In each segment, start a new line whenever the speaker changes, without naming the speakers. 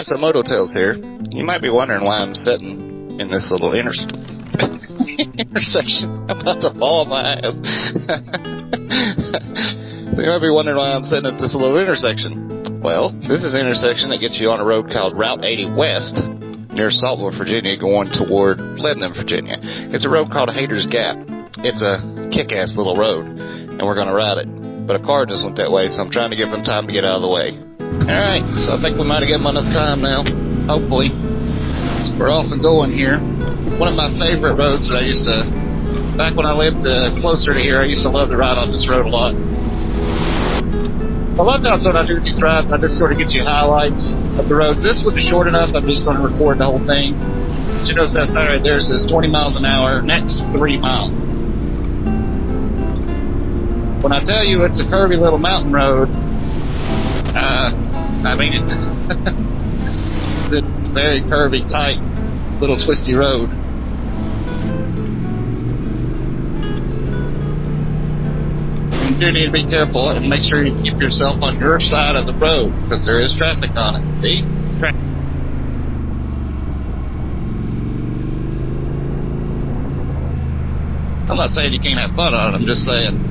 So MotoTales here. You might be wondering why I'm sitting in this little intersection. I'm about to fall on my ass. So you might be wondering why I'm sitting at this little intersection. Well, this is an intersection that gets you on a road called Route 80 West near Saltville, Virginia, going toward Lebanon, Virginia. It's a road called Hayter's Gap. It's a kick-ass little road, and we're going to ride it. But a car just went that way, so I'm trying to give them time to get out of the way. Alright, so I think we might have given them enough time now. Hopefully. So we're off and going here. One of my favorite roads that I used to... Back when I lived closer to here, I used to love to ride on this road a lot. A lot of times when I do these drives, I just sort of get you highlights of the roads. This one is short enough, I'm just going to record the whole thing. But you notice that sign right there says 20 miles an hour, next 3 miles. When I tell you it's a curvy little mountain road, I mean it. It's a very curvy, tight, little twisty road. You do need to be careful and make sure you keep yourself on your side of the road, because there is traffic on it. See? I'm not saying you can't have fun on it, I'm just saying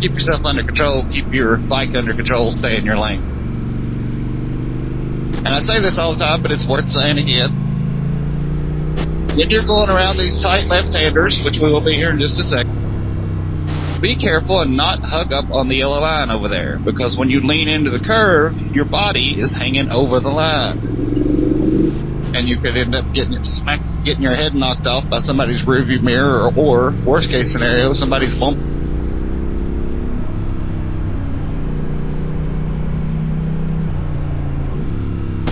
keep yourself under control, keep your bike under control, stay in your lane. And I say this all the time, but it's worth saying again. When you're going around these tight left-handers, which we will be here in just a second, be careful and not hug up on the yellow line over there, because when you lean into the curve, your body is hanging over the line. And you could end up getting your head knocked off by somebody's rearview mirror, or worst case scenario, somebody's bump.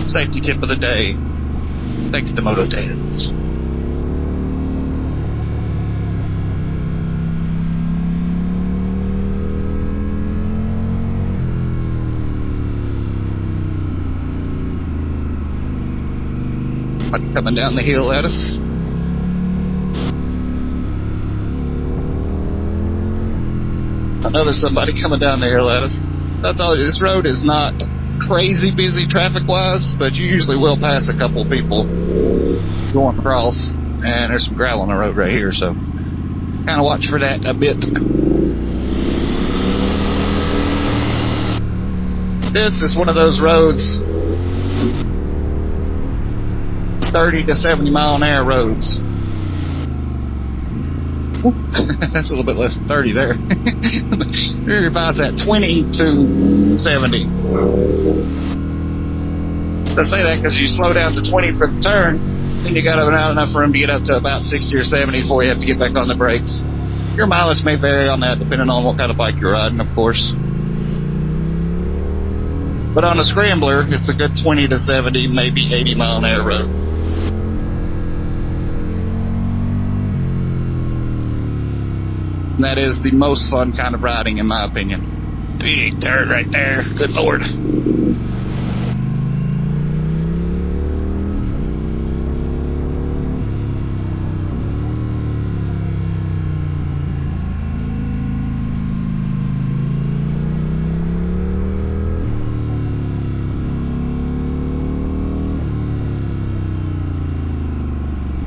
Safety tip of the day, thanks to MotoTales. Coming down the hill at us. I know there's somebody coming down the hill at us. I told you, this road is not crazy busy traffic-wise, but you usually will pass a couple people going across, and there's some gravel on the road right here, so kind of watch for that a bit. This is one of those roads, 30 to 70 mile an hour roads. That's a little bit less than 30 there. Revise that, 20 to 70. I say that because you slow down to 20 for the turn, then you got not enough room to get up to about 60 or 70 before you have to get back on the brakes. Your mileage may vary on that depending on what kind of bike you're riding, of course. But on a scrambler, it's a good 20 to 70, maybe 80 mile an hour road. And that is the most fun kind of riding, in my opinion. Big turn right there. Good Lord.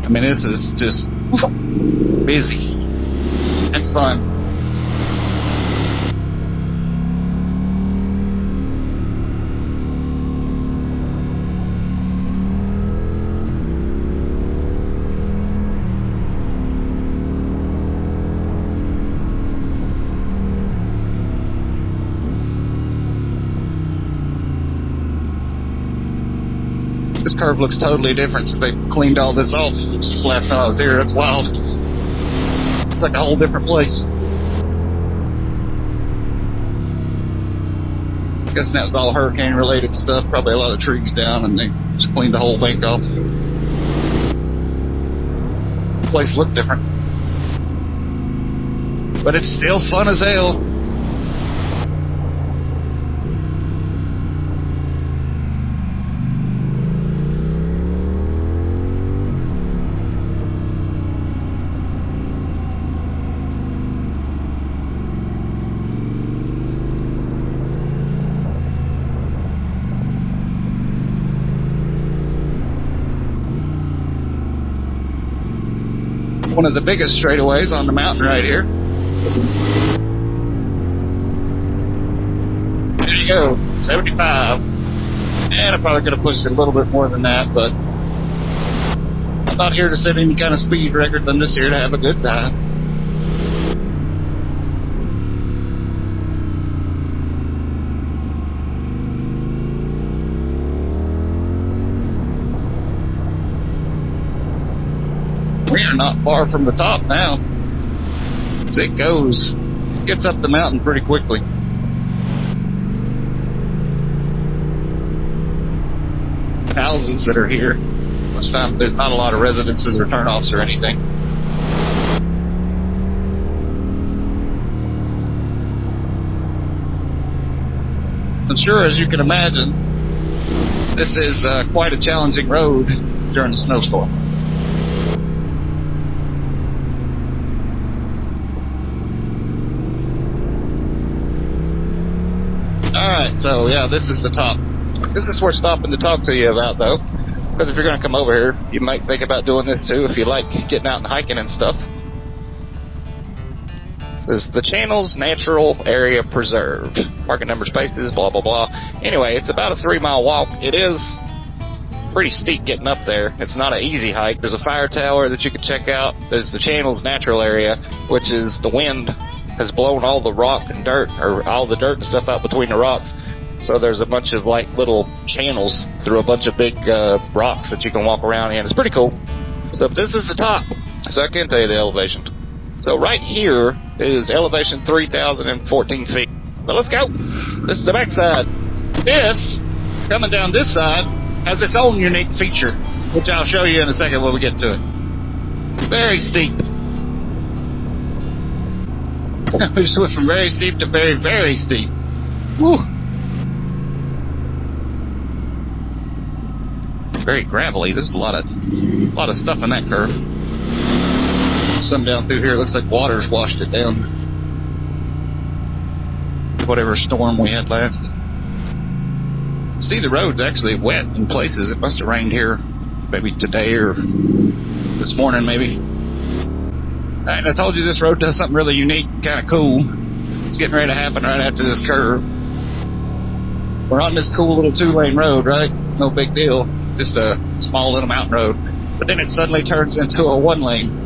I mean, this is just busy. And fun. This curve looks totally different since they cleaned all this off just last time I was here. It's wild. It's like a whole different place. I'm guessing that was all hurricane related stuff. Probably a lot of trees down, and they just cleaned the whole bank off. The place looked different. But it's still fun as hell. One of the biggest straightaways on the mountain right here. There you go, 75. And I probably could have pushed it a little bit more than that, but I'm not here to set any kind of speed record. I'm just here to have a good time. We are not far from the top now. As it goes, it gets up the mountain pretty quickly. Houses that are here. This time there's not a lot of residences or turnoffs or anything. I'm sure, as you can imagine, this is quite a challenging road during a snowstorm. Alright, so yeah, this is the top. This is worth stopping to talk to you about, though, because if you're going to come over here, you might think about doing this too if you like getting out and hiking and stuff. This is the Channels Natural Area Preserved. Parking number spaces, blah, blah, blah. Anyway, it's about a 3-mile walk. It is pretty steep getting up there. It's not an easy hike. There's a fire tower that you can check out. There's the Channels Natural Area, which is the wind has blown all the rock and dirt, or all the dirt and stuff out between the rocks. So there's a bunch of like little channels through a bunch of big rocks that you can walk around in. It's pretty cool. So this is the top. So I can tell you the elevation. So right here is elevation 3,014 feet. But let's go. This is the back side. This, coming down this side, has its own unique feature, which I'll show you in a second when we get to it. Very steep. We just went from very steep to very, very steep. Woo. Very gravelly. There's a lot of stuff in that curve. Some down through here looks like water's washed it down. Whatever storm we had last. See, the road's actually wet in places. It must have rained here maybe today or this morning maybe. And I told you this road does something really unique, kind of cool. It's getting ready to happen right after this curve. We're on this cool little 2-lane road, right? No big deal. Just a small little mountain road. But then it suddenly turns into a 1-lane.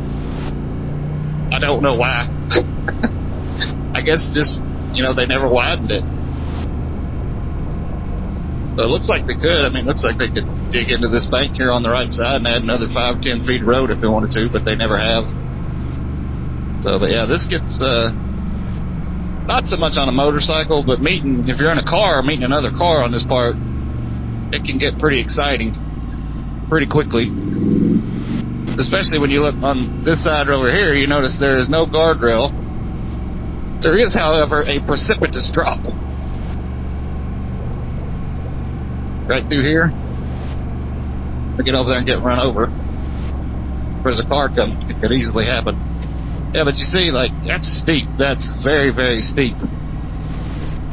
I don't know why. I guess just, they never widened it. So it looks like they could. I mean, it looks like they could dig into this bank here on the right side and add another 5-10 feet of road if they wanted to, but they never have. So, but yeah, this gets, not so much on a motorcycle, but if you're in a car, meeting another car on this part, it can get pretty exciting pretty quickly. Especially when you look on this side over here, you notice there is no guardrail. There is, however, a precipitous drop. Right through here. I get over there and get run over. If there's a car coming, it could easily happen. Yeah, but you see, like, that's steep. That's very, very steep.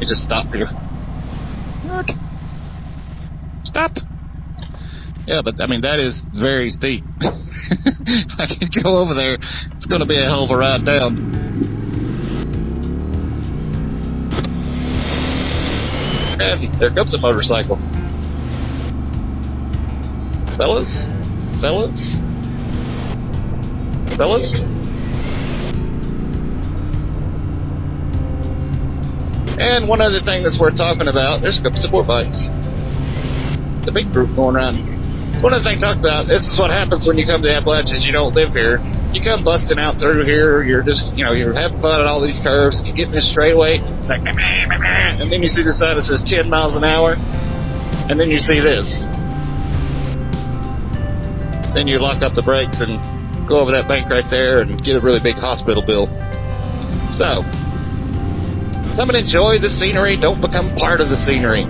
You just stop here. Look. Stop. Yeah, but, I mean, that is very steep. I can go over there. It's going to be a hell of a ride down. And there comes a motorcycle. Fellas? And one other thing that's worth talking about, there's some more bikes. The big group going around here. One of the things I talked about, this is what happens when you come to the Appalachians, you don't live here. You come busting out through here, you're just, you're having fun at all these curves, you get in this straightaway, like, and then you see the sign that says 10 miles an hour, and then you see this. Then you lock up the brakes and go over that bank right there and get a really big hospital bill. So, come and enjoy the scenery, don't become part of the scenery.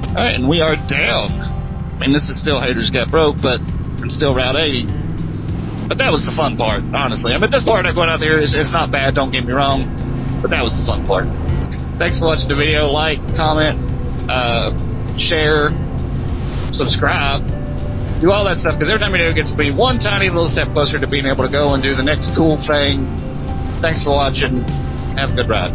Alright, and we are down. I mean, this is still Hayter's Got Broke, but it's still Route 80. But that was the fun part, honestly. I mean, this part of going out there is not bad, don't get me wrong. But that was the fun part. Thanks for watching the video. Like, comment, share, subscribe. do all that stuff, because every time you do it gets me one tiny little step closer to being able to go and do the next cool thing. Thanks for watching. Have a good ride.